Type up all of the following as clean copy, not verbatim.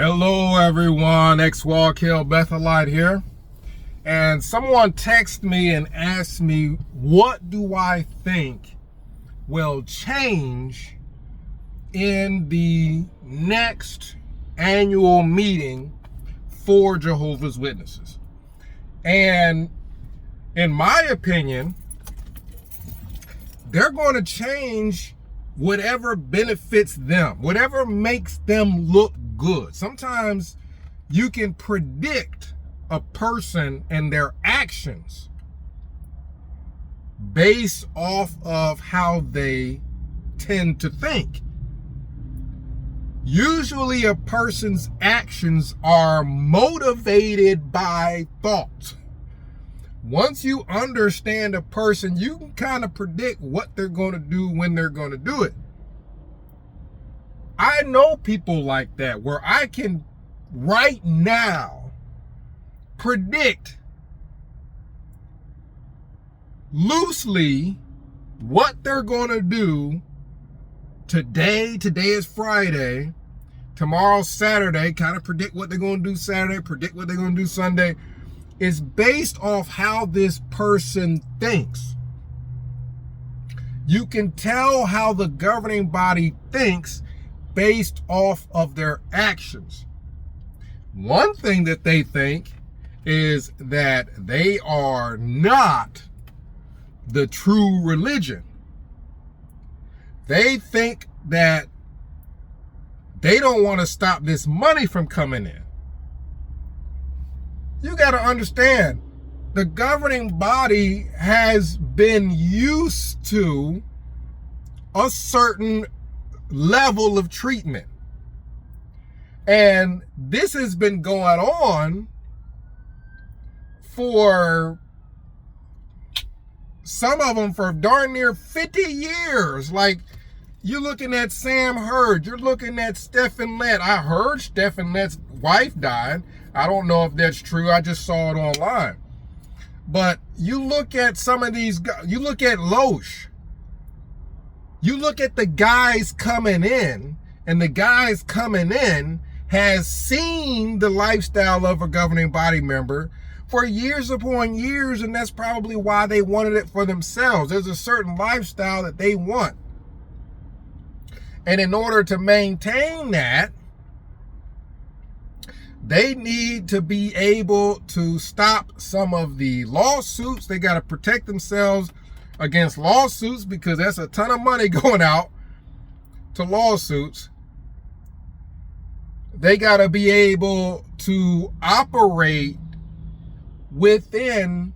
Hello everyone, X-Walk Hill Bethelite here. And someone texted me and asked me, what do I think will change in the next annual meeting for Jehovah's Witnesses? And in my opinion, they're going to change whatever benefits them, whatever makes them look good. Sometimes you can predict a person and their actions based off of how they tend to think. Usually a person's actions are motivated by thought. Once you understand a person, you can kind of predict what they're going to do when they're going to do it. I know people like that where I can right now predict loosely what they're going to do today. Today is Friday. Tomorrow's Saturday. Kind of predict what they're going to do Saturday, predict what they're going to do Sunday. It's based off how this person thinks. You can tell how the governing body thinks based off of their actions. One thing that they think is that they are not the true religion. They think that they don't want to stop this money from coming in. You got to understand, the governing body has been used to a certain level of treatment. And this has been going on for some of them for darn near 50 years. Like, you're looking at Sam Hurd, you're looking at Stephen Lett. I heard Stephen Lett's wife died. I don't know if that's true. I just saw it online. But you look at some of these guys, you look at Loesch. You look at the guys coming in, and the guys coming in has seen the lifestyle of a governing body member for years upon years, and that's probably why they wanted it for themselves. There's a certain lifestyle that they want. And in order to maintain that, they need to be able to stop some of the lawsuits. They got to protect themselves against lawsuits because that's a ton of money going out to lawsuits. They got to be able to operate within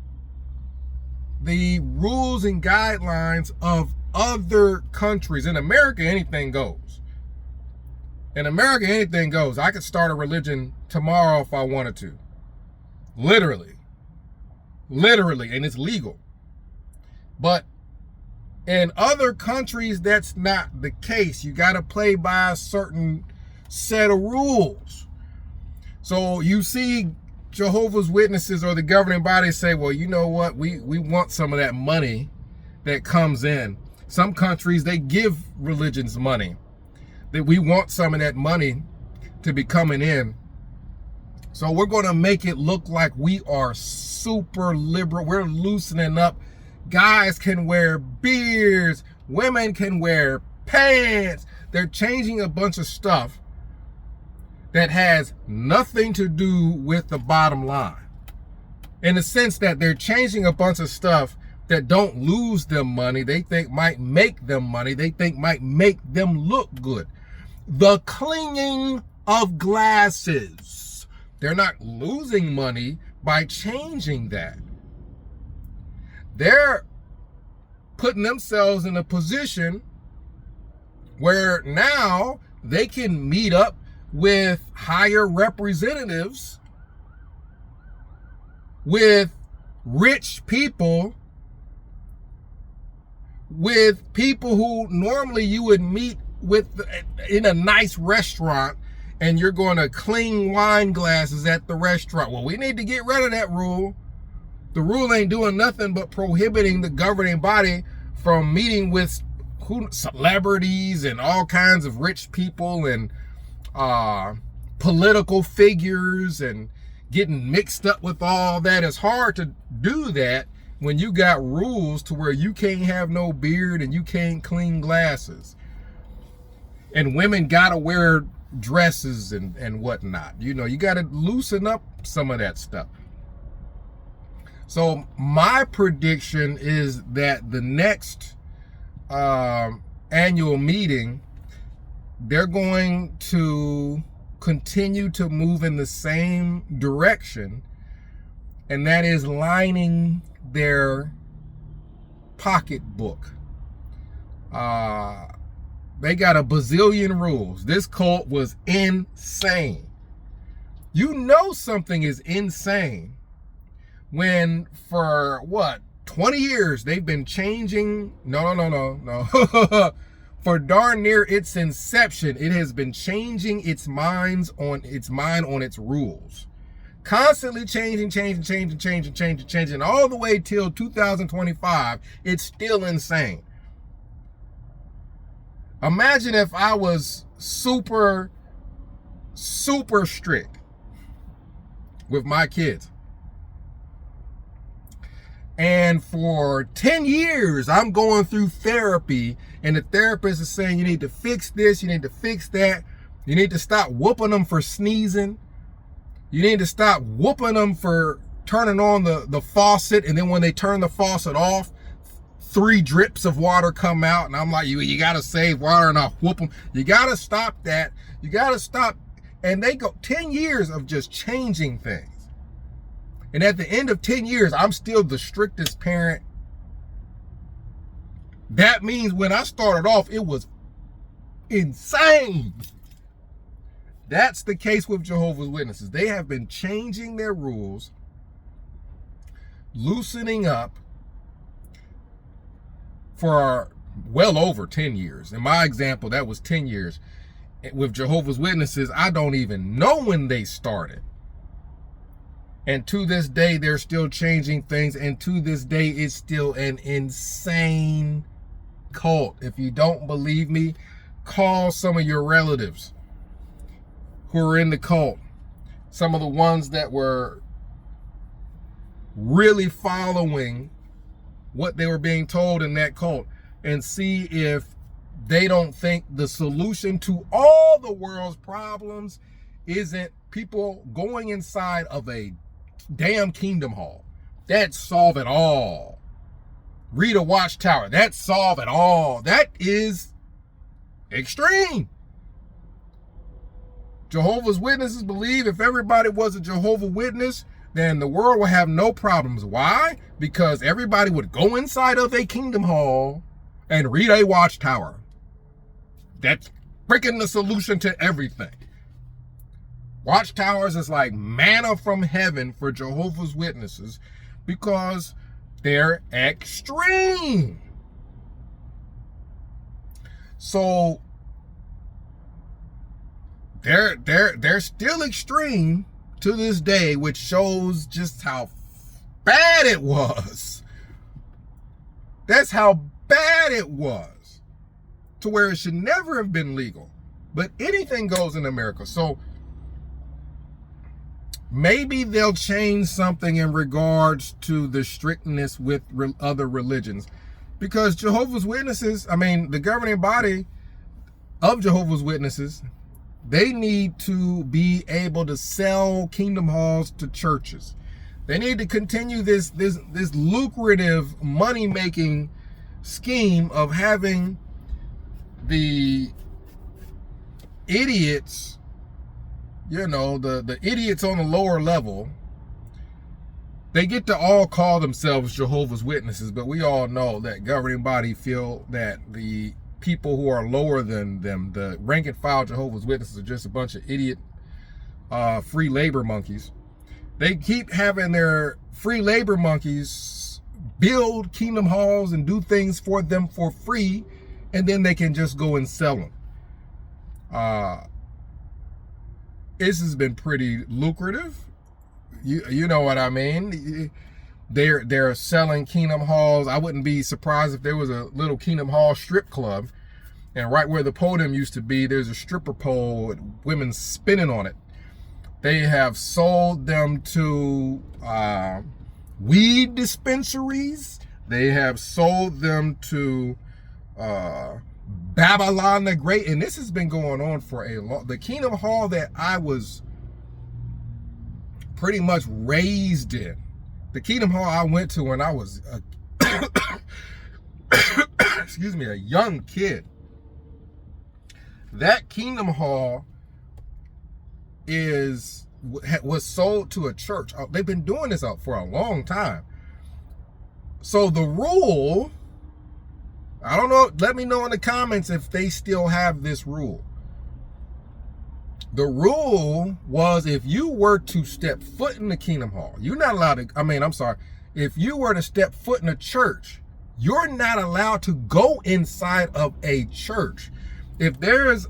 the rules and guidelines of other countries. In America, anything goes. In America, anything goes. I could start a religion tomorrow if I wanted to. Literally. Literally, and it's legal. But in other countries, that's not the case. You got to play by a certain set of rules. So you see Jehovah's Witnesses or the governing body say, well, you know what? We want some of that money that comes in. Some countries, they give religions money. That we want some of that money to be coming in. So we're going to make it look like we are super liberal. We're loosening up. Guys can wear beards. Women can wear pants. They're changing a bunch of stuff that has nothing to do with the bottom line. In the sense that they're changing a bunch of stuff that don't lose them money. They think might make them money. They think might make them look good. The cleaning of glasses. They're not losing money by changing that. They're putting themselves in a position where now they can meet up with higher representatives, with rich people, with people who normally you would meet with in a nice restaurant, and you're going to clean wine glasses at the restaurant. Well, we need to get rid of that rule. The rule ain't doing nothing but prohibiting the governing body from meeting with celebrities and all kinds of rich people and political figures and getting mixed up with all that. It's hard to do that when you got rules to where you can't have no beard and you can't clean glasses. And women gotta wear dresses and whatnot. You know, you gotta loosen up some of that stuff. So my prediction is that the next annual meeting, they're going to continue to move in the same direction, and that is lining their pocketbook. They got a bazillion rules. This cult was insane. You know something is insane when for what, 20 years they've been changing. No. For darn near its inception, it has been changing its mind on its rules. Constantly changing, all the way till 2025. It's still insane. Imagine if I was super strict with my kids. And for 10 years, I'm going through therapy, and the therapist is saying, you need to fix this, you need to fix that. You need to stop whooping them for sneezing. You need to stop whooping them for turning on the faucet, and then when they turn the faucet off, 3 drips of water come out. And I'm like, you got to save water, and I'll whoop them. You got to stop that. You got to stop. And they go 10 years of just changing things. And at the end of 10 years, I'm still the strictest parent. That means when I started off, it was insane. That's the case with Jehovah's Witnesses. They have been changing their rules, loosening up for well over 10 years. In my example, that was 10 years. With Jehovah's Witnesses, I don't even know when they started. And to this day, they're still changing things. And to this day, it's still an insane cult. If you don't believe me, call some of your relatives who are in the cult. Some of the ones that were really following what they were being told in that cult, and see if they don't think the solution to all the world's problems isn't people going inside of a damn Kingdom Hall. That solve it all. Read a Watchtower. That solve it all. That is extreme. Jehovah's Witnesses believe if everybody was a Jehovah's Witness, then the world would have no problems. Why? Because everybody would go inside of a Kingdom Hall and read a Watchtower. That's freaking the solution to everything. Watchtowers is like manna from heaven for Jehovah's Witnesses because they're extreme. So they're still extreme to this day, which shows just how bad it was. That's how bad it was, to where it should never have been legal. But anything goes in America. So maybe they'll change something in regards to the strictness with other religions. Because Jehovah's Witnesses, the governing body of Jehovah's Witnesses, they need to be able to sell Kingdom Halls to churches. They need to continue this lucrative money-making scheme of having the idiots, the idiots on the lower level, they get to all call themselves Jehovah's Witnesses, but we all know that governing body feel that the people who are lower than them, the rank and file Jehovah's Witnesses, are just a bunch of idiot free labor monkeys. They keep having their free labor monkeys build Kingdom Halls and do things for them for free, and then they can just go and sell them. This has been pretty lucrative. You know what I mean? They're selling Kingdom Halls. I wouldn't be surprised if there was a little Kingdom Hall strip club, and right where the podium used to be, there's a stripper pole with women spinning on it. They have sold them to weed dispensaries. They have sold them to Babylon the Great. And this has been going on for a long... The Kingdom Hall that I was pretty much raised in, the Kingdom Hall I went to when I was excuse me, a young kid. That Kingdom Hall was sold to a church. They've been doing this out for a long time. So the rule, I don't know, let me know in the comments if they still have this rule. The rule was, if you were to step foot in the Kingdom Hall, you're not allowed to, if you were to step foot in a church, you're not allowed to go inside of a church. If there's,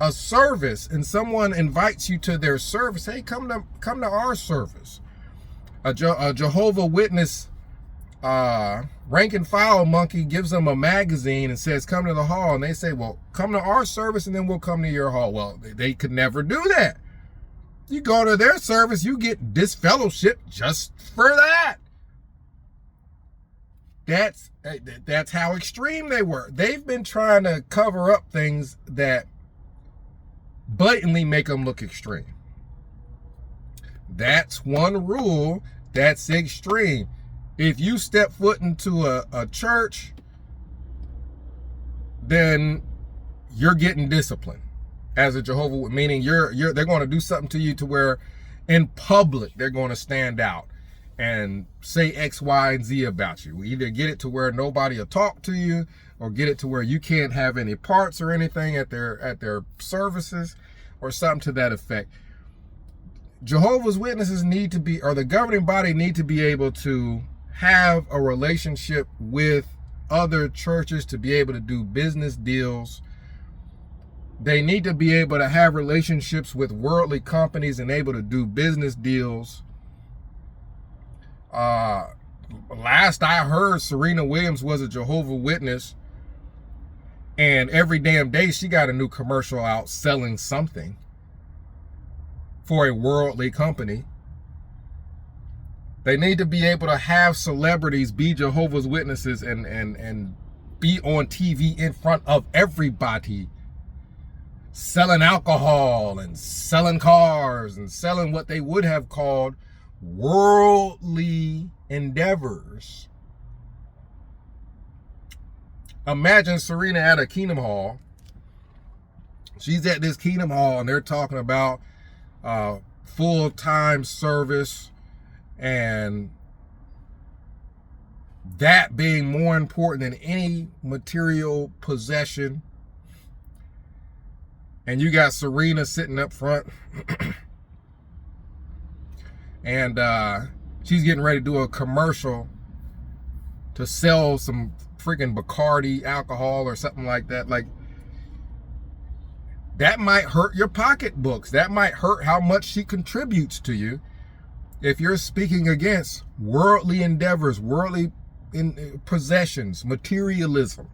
a service and someone invites you to their service, hey, come to our service. A Jehovah Witness rank and file monkey gives them a magazine and says, come to the hall. And they say, well, come to our service and then we'll come to your hall. Well, they could never do that. You go to their service, you get disfellowship just for that. That's how extreme they were. They've been trying to cover up things that blatantly make them look extreme. That's one rule that's extreme. If you step foot into a church, then you're getting disciplined as a Jehovah Witness, meaning they're going to do something to you to where in public they're going to stand out and say X, Y, and Z about you. Either get it to where nobody will talk to you, or get it to where you can't have any parts or anything at their services, or something to that effect. Jehovah's Witnesses need to be, or the governing body need to be able to have a relationship with other churches to be able to do business deals. They need to be able to have relationships with worldly companies and able to do business deals. Last I heard, Serena Williams was a Jehovah's Witness, and every damn day she got a new commercial out selling something for a worldly company. They need to be able to have celebrities be Jehovah's Witnesses and be on TV in front of everybody, selling alcohol and selling cars and selling what they would have called worldly endeavors. Imagine Serena at a Kingdom Hall. She's at this Kingdom Hall and they're talking about full-time service and that being more important than any material possession. And you got Serena sitting up front and she's getting ready to do a commercial to sell some freaking Bacardi alcohol or something like that. Like, that might hurt your pocketbooks. That might hurt how much she contributes to you if you're speaking against worldly endeavors, worldly possessions, materialism.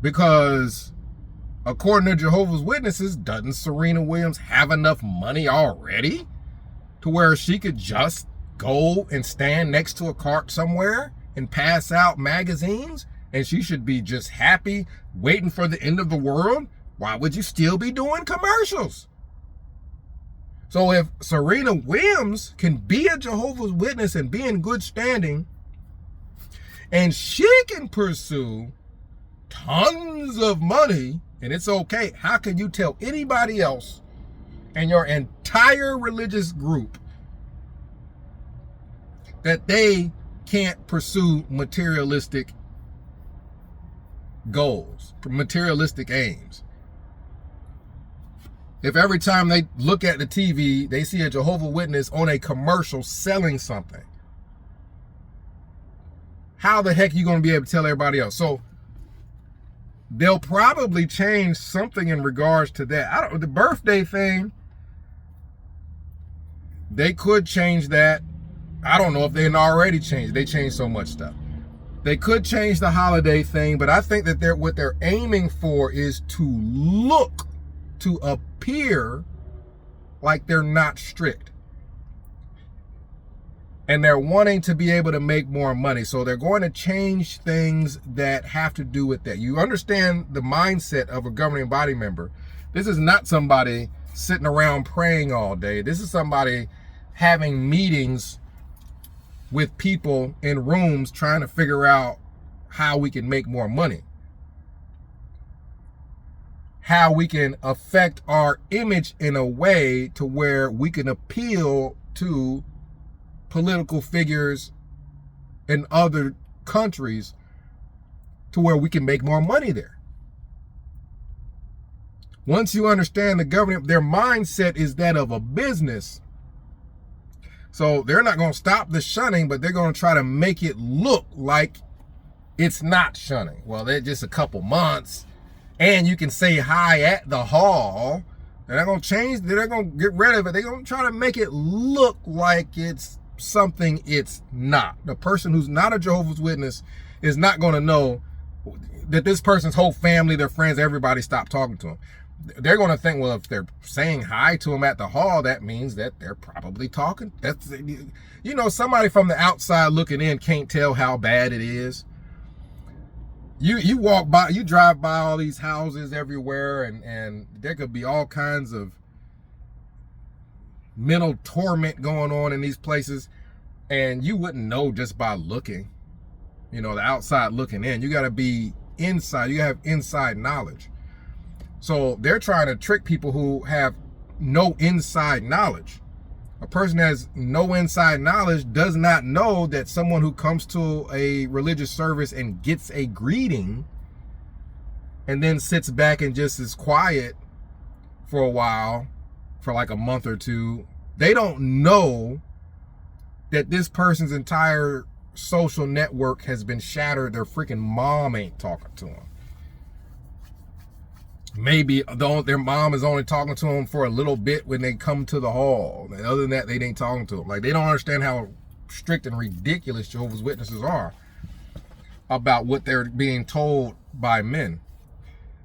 Because according to Jehovah's Witnesses, doesn't Serena Williams have enough money already to where she could just go and stand next to a cart somewhere and pass out magazines, and she should be just happy waiting for the end of the world? Why would you still be doing commercials? So if Serena Williams can be a Jehovah's Witness and be in good standing, and she can pursue tons of money, and it's okay, how can you tell anybody else in your entire religious group that they can't pursue materialistic goals, materialistic aims? If every time they look at the TV, they see a Jehovah's Witness on a commercial selling something, how the heck are you going to be able to tell everybody else? So they'll probably change something in regards to that. The birthday thing, they could change that. I don't know if they hadn't already changed. They changed so much stuff. They could change the holiday thing, but I think that what they're aiming for is to look to appear like they're not strict. And they're wanting to be able to make more money. So they're going to change things that have to do with that. You understand the mindset of a governing body member. This is not somebody sitting around praying all day. This is somebody having meetings with people in rooms trying to figure out how we can make more money, how we can affect our image in a way to where we can appeal to political figures in other countries to where we can make more money there. Once you understand the government, their mindset is that of a business. So they're not going to stop the shunning, but they're going to try to make it look like it's not shunning. Well, they're just a couple months, and you can say hi at the hall. They're not going to change. They're not going to get rid of it. They're going to try to make it look like it's something it's not. The person who's not a Jehovah's Witness is not going to know that this person's whole family, their friends, everybody stopped talking to them. They're going to think, well, if they're saying hi to them at the hall, that means that they're probably talking. That's, you know, somebody from the outside looking in can't tell how bad it is. You walk by, you drive by all these houses everywhere, and there could be all kinds of mental torment going on in these places, and you wouldn't know just by looking. You know, the outside looking in. You got to be inside. You have inside knowledge. So they're trying to trick people who have no inside knowledge. A person that has no inside knowledge does not know that someone who comes to a religious service and gets a greeting and then sits back and just is quiet for a while, for like a month or two, they don't know that this person's entire social network has been shattered. Their freaking mom ain't talking to them. Maybe their mom is only talking to them for a little bit when they come to the hall. And other than that, they ain't talking to them. Like, they don't understand how strict and ridiculous Jehovah's Witnesses are about what they're being told by men.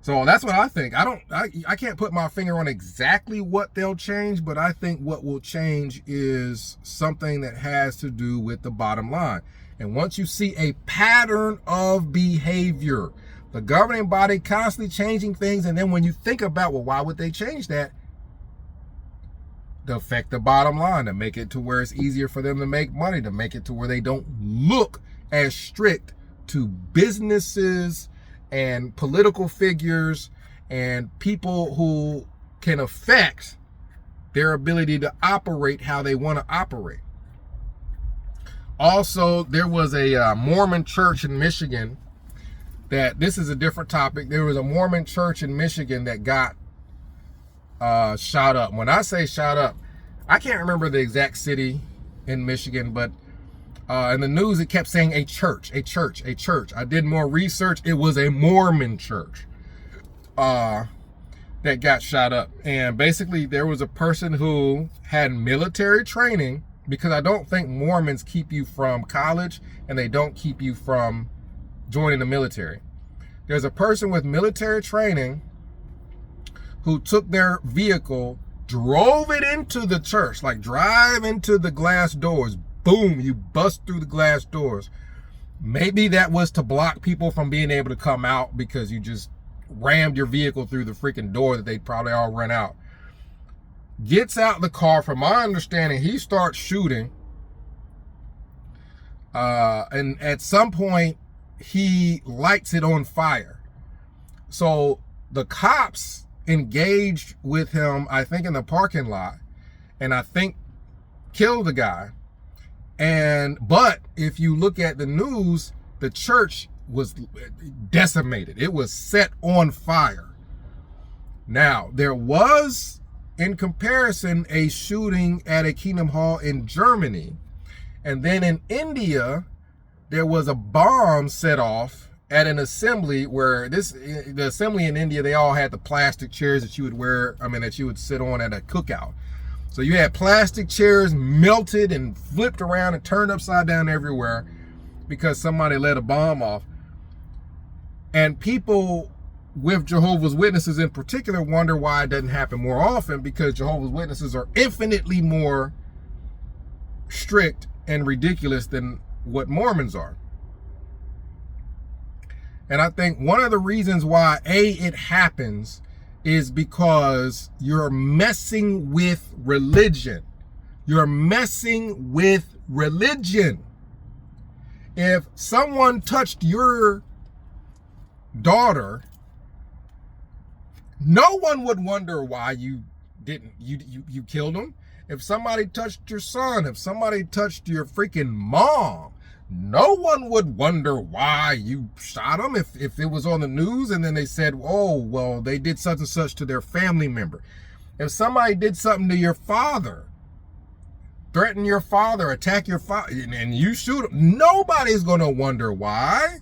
So that's what I think. I can't put my finger on exactly what they'll change, but I think what will change is something that has to do with the bottom line. And once you see a pattern of behavior, the governing body constantly changing things, and then when you think about, well, why would they change that? To affect the bottom line, to make it to where it's easier for them to make money, to make it to where they don't look as strict to businesses and political figures and people who can affect their ability to operate how they want to operate. Also, there was a Mormon church in Michigan that, this is a different topic. There was a Mormon church in Michigan that got shot up. When I say shot up, I can't remember the exact city in Michigan, but in the news it kept saying a church. I did more research. It was a Mormon church that got shot up. And basically there was a person who had military training, because I don't think Mormons keep you from college and they don't keep you from joining the military. There's a person with military training who took their vehicle, drove it into the church, like drive into the glass doors. Boom, you bust through the glass doors. Maybe that was to block people from being able to come out because you just rammed your vehicle through the freaking door that they probably all run out. Gets out the car. From my understanding, he starts shooting. And at some point, he lights it on fire. So the cops engaged with him, I think, in the parking lot, and I think killed the guy. But if you look at the news, the church was decimated. It was set on fire. Now, there was, in comparison, a shooting at a Kingdom Hall in Germany. And then in India, there was a bomb set off at an assembly where the assembly in India, they all had the plastic chairs that you would wear, that you would sit on at a cookout. So you had plastic chairs melted and flipped around and turned upside down everywhere because somebody let a bomb off. And people with Jehovah's Witnesses in particular, wonder why it doesn't happen more often, because Jehovah's Witnesses are infinitely more strict and ridiculous than what Mormons are. And I think one of the reasons why it happens is because you're messing with religion. You're messing with religion. If someone touched your daughter, no one would wonder why you killed him. If somebody touched your son, if somebody touched your freaking mom, no one would wonder why you shot them. If it was on the news and then they said, oh, well, they did such and such to their family member. If somebody did something to your father, threaten your father, attack your father, and you shoot him, nobody's going to wonder why.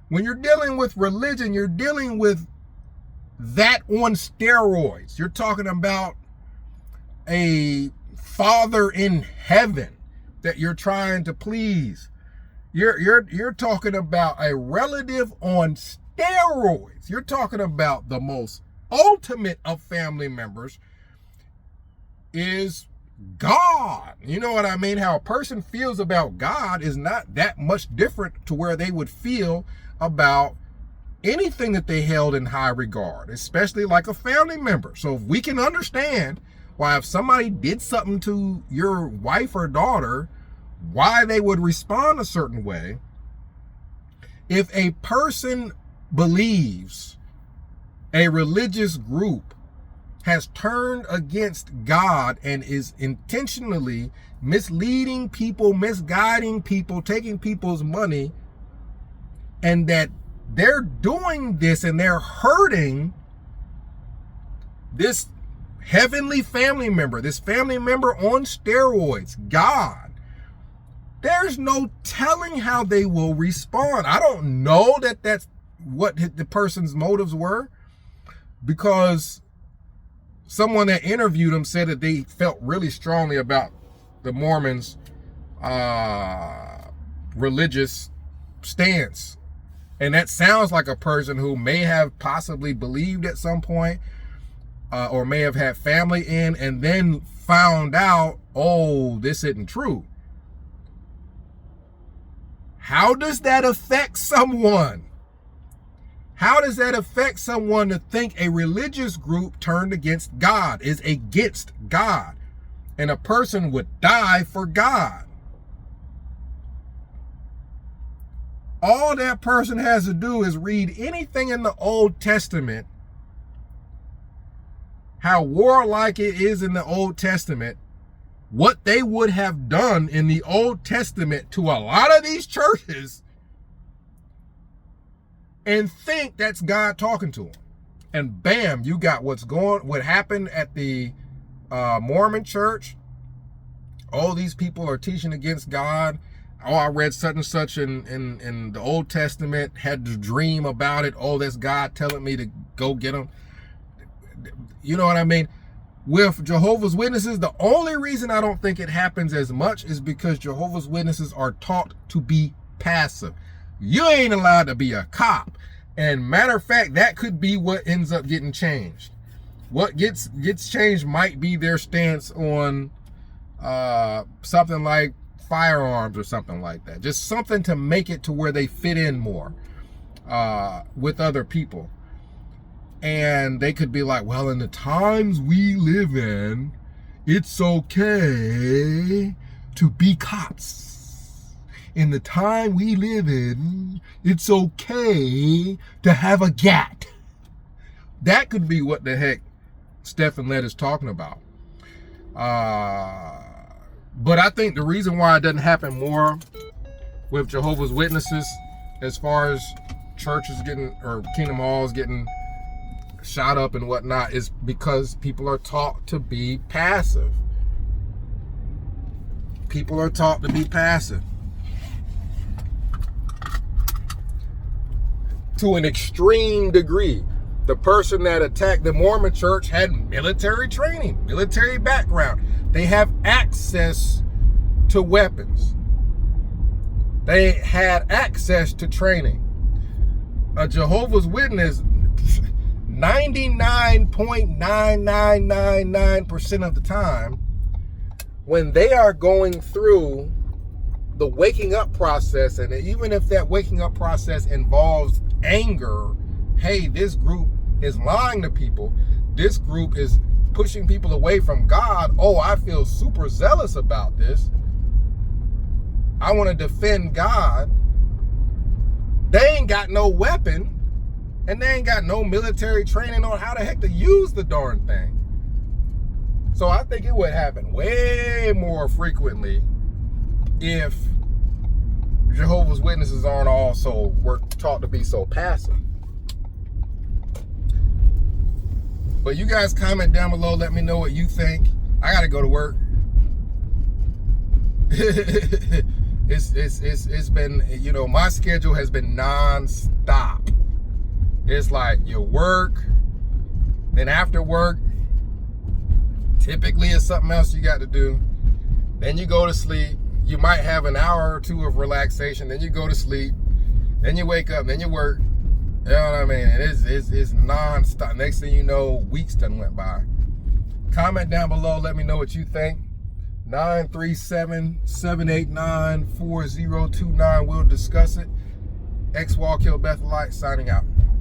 When you're dealing with religion, you're dealing with that on steroids. You're talking about a father in heaven that you're trying to please. You're talking about a relative on steroids. You're talking about the most ultimate of family members is God. You know what I mean? How a person feels about God is not that much different to where they would feel about anything that they held in high regard, especially like a family member. So if we can understand why if somebody did something to your wife or daughter, why they would respond a certain way. If a person believes a religious group has turned against God and is intentionally misleading people, misguiding people, taking people's money, and that they're doing this and they're hurting this heavenly family member, this family member on steroids, God, there's no telling how they will respond. I don't know that that's what the person's motives were, because someone that interviewed them said that they felt really strongly about the Mormons' religious stance. And that sounds like a person who may have possibly believed at some point, or may have had family in, and then found out, oh, this isn't true. How does that affect someone? How does that affect someone to think a religious group turned against God, is against God, and a person would die for God? All that person has to do is read anything in the Old Testament, how warlike it is in the Old Testament, what they would have done in the Old Testament to a lot of these churches, and think that's God talking to them. And bam, you got what happened at the Mormon church. All these people are teaching against God. Oh, I read such and such in the Old Testament, had to dream about it. Oh, that's God telling me to go get them. You know what I mean? With Jehovah's Witnesses, the only reason I don't think it happens as much is because Jehovah's Witnesses are taught to be passive. You ain't allowed to be a cop. And matter of fact, that could be what ends up getting changed. What gets changed might be their stance on something like firearms or something like that. Just something to make it to where they fit in more with other people. And they could be like, well, in the times we live in, it's okay to be cops. In the time we live in, it's okay to have a gat. That could be what the heck Stephen Lett is talking about. But I think the reason why it doesn't happen more with Jehovah's Witnesses, as far as churches getting, or Kingdom Halls getting shot up and whatnot, is because people are taught to be passive. People are taught to be passive. To an extreme degree. The person that attacked the Mormon church had military training, military background. They have access to weapons. They had access to training. a Jehovah's Witness, 99.9999% of the time, when they are going through the waking up process, and even if that waking up process involves anger, hey, this group is lying to people, this group is pushing people away from God, oh, I feel super zealous about this, I want to defend God, they ain't got no weapon, and they ain't got no military training on how the heck to use the darn thing. So I think it would happen way more frequently if Jehovah's Witnesses aren't also taught to be so passive. But you guys comment down below, let me know what you think. I gotta go to work. It's been, you know, my schedule has been non-stop. It's like you work, then after work, typically it's something else you got to do. Then you go to sleep. You might have an hour or two of relaxation. Then you go to sleep. Then you wake up. Then you work. You know what I mean? It's non-stop. Next thing you know, weeks done went by. Comment down below. Let me know what you think. 937-789-4029. We'll discuss it. X Wall Kill Bethelite signing out.